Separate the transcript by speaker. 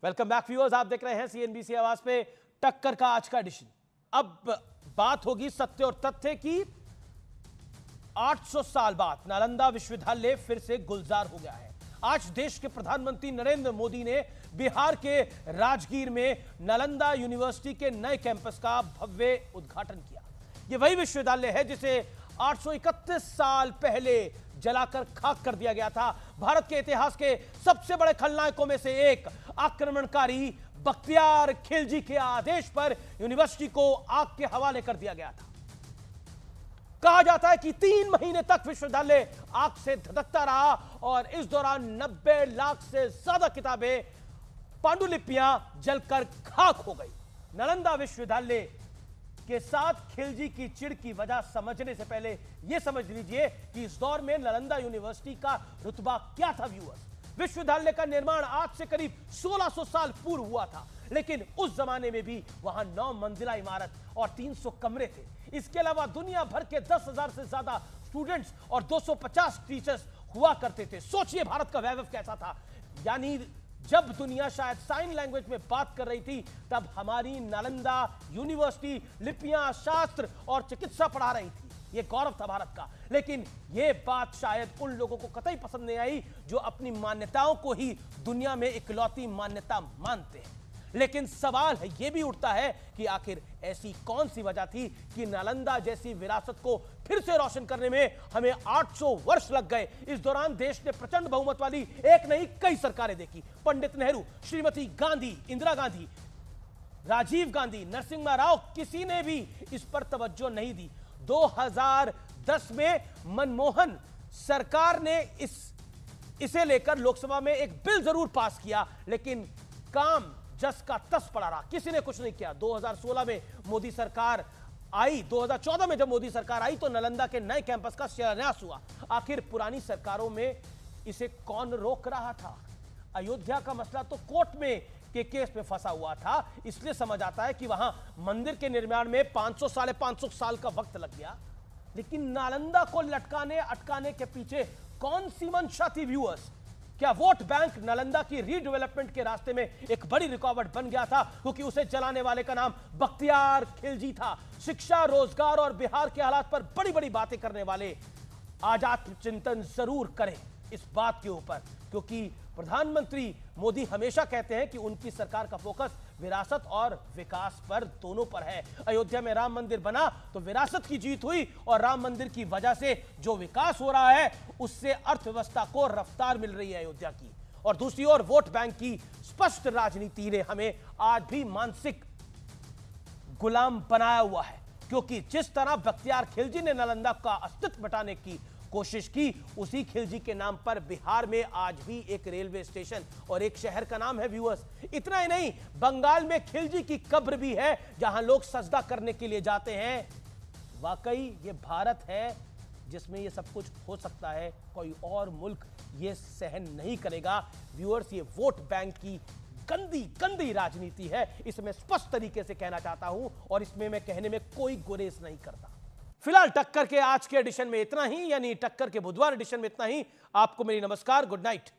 Speaker 1: Welcome back viewers, आप देख रहे हैं सीएनबीसी आवाज पे टक्कर का आज का एडिशन। अब बात होगी सत्य और तथ्य की। 800 साल बाद नालंदा विश्वविद्यालय फिर से गुलजार हो गया है। आज देश के प्रधानमंत्री नरेंद्र मोदी ने बिहार के राजगीर में नालंदा यूनिवर्सिटी के नए कैंपस का भव्य उद्घाटन किया। यह वही विश्वविद्यालय है जिसे 831 साल पहले जलाकर खाक कर दिया गया था। भारत के इतिहास के सबसे बड़े खलनायकों में से एक आक्रमणकारी बख्तियार खिलजी के आदेश पर यूनिवर्सिटी को आग के हवाले कर दिया गया था। कहा जाता है कि 3 महीने तक विश्वविद्यालय आग से धधकता रहा और इस दौरान 90 लाख से ज्यादा किताबें, पांडुलिपियां जलकर खाक हो गई। नालंदा विश्वविद्यालय के साथ खिलजी की चिढ़ की वजह समझने से पहले यह समझ लीजिए कि इस दौर में नालंदा यूनिवर्सिटी का रुतबा क्या था। व्यूअर्स, विश्वविद्यालय का निर्माण आज से करीब 1600 साल पूर्व हुआ था, लेकिन उस जमाने में भी वहां 9 मंजिला इमारत और 300 कमरे थे। इसके अलावा दुनिया भर के 10,000 से ज्यादा स्टूडेंट्स और 250 टीचर्स हुआ करते थे। सोचिए भारत का वैभव कैसा था। यानी जब दुनिया शायद साइन लैंग्वेज में बात कर रही थी, तब हमारी नालंदा यूनिवर्सिटी लिपियां, शास्त्र और चिकित्सा पढ़ा रही थी। यह गौरव था भारत का। लेकिन यह बात शायद उन लोगों को कतई पसंद नहीं आई जो अपनी मान्यताओं को ही दुनिया में इकलौती मान्यता मानते हैं। लेकिन सवाल यह भी उठता है कि आखिर ऐसी कौन सी वजह थी कि नालंदा जैसी विरासत को फिर से रोशन करने में हमें 800 वर्ष लग गए। इस दौरान देश ने प्रचंड बहुमत वाली एक नहीं कई सरकारें देखी। पंडित नेहरू, श्रीमती गांधी, इंदिरा गांधी, राजीव गांधी, नरसिम्हा राव, किसी ने भी इस पर तवज्जो नहीं दी। 2010 में मनमोहन सरकार ने इसे लेकर लोकसभा में एक बिल जरूर पास किया, लेकिन काम जस का तस पड़ा रहा, किसी ने कुछ नहीं किया। 2016 में मोदी सरकार आई, 2014 में जब मोदी सरकार आई तो नालंदा के नए कैंपस का शिलान्यास हुआ। आखिर पुरानी सरकारों में इसे कौन रोक रहा था? अयोध्या का मसला तो कोर्ट में के केस में फंसा हुआ था, इसलिए समझ आता है कि वहां मंदिर के निर्माण में 500 साढ़े 500 साल का वक्त लग गया। लेकिन नालंदा को लटकाने अटकाने के पीछे कौन सी मंशा थी? व्यूअर्स, क्या वोट बैंक नालंदा की रीडेवलपमेंट के रास्ते में एक बड़ी रुकावट बन गया था क्योंकि उसे चलाने वाले का नाम बख्तियार खिलजी था? शिक्षा, रोजगार और बिहार के हालात पर बड़ी बड़ी बातें करने वाले आज आत्मचिंतन जरूर करें इस बात के ऊपर, क्योंकि प्रधानमंत्री मोदी हमेशा कहते हैं कि उनकी सरकार का फोकस विरासत और विकास पर दोनों पर है। अयोध्या में राम मंदिर बना तो विरासत की जीत हुई और राम मंदिर की वजह से जो विकास हो रहा है उससे अर्थव्यवस्था को रफ्तार मिल रही है अयोध्या की। और दूसरी ओर वोट बैंक की स्पष्ट राजनीति ने हमें आज भी मानसिक गुलाम बनाया हुआ है, क्योंकि जिस तरह बख्तियार खिलजी ने नालंदा का अस्तित्व मिटाने की कोशिश की, उसी खिलजी के नाम पर बिहार में आज भी एक रेलवे स्टेशन और एक शहर का नाम है। व्यूअर्स, इतना ही नहीं, बंगाल में खिलजी की कब्र भी है जहां लोग सजदा करने के लिए जाते हैं। वाकई ये भारत है जिसमें ये सब कुछ हो सकता है, कोई और मुल्क ये सहन नहीं करेगा। व्यूअर्स, ये वोट बैंक की गंदी गंदी राजनीति है, इसमें स्पष्ट तरीके से कहना चाहता हूं और इसमें मैं कहने में कोई गुरेज नहीं करता। फिलहाल टक्कर के आज के एडिशन में इतना ही, यानी टक्कर के बुधवार एडिशन में इतना ही। आपको मेरी नमस्कार, गुड नाइट।